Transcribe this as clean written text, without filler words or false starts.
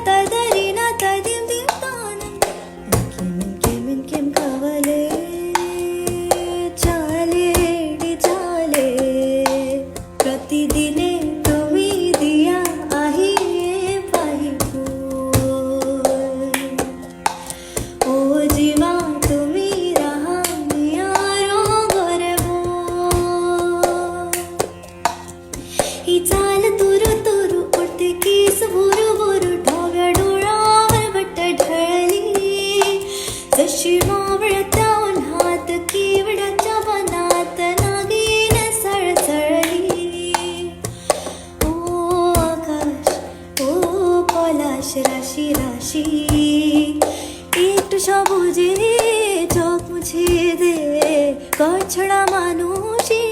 तदरीना तदिम दीपानं Kim कवले चाले चाले प्रतिदिने तुम्ही दिया आहे पाहिजे ओ जीवा तुम्ही राहा यारो गरबो ही चाल तुरु तुरु उडते केस भुरु भुरु ढोव्या डोळ्यावर बट ढळली जशी मावळत्या उन्हात केवड्याच्या वनात नागिन सळसळली ओ आकाश ओ पलाश राशी राशी একটু সবুজে চোখ মুছে দে কছড়া মানুষই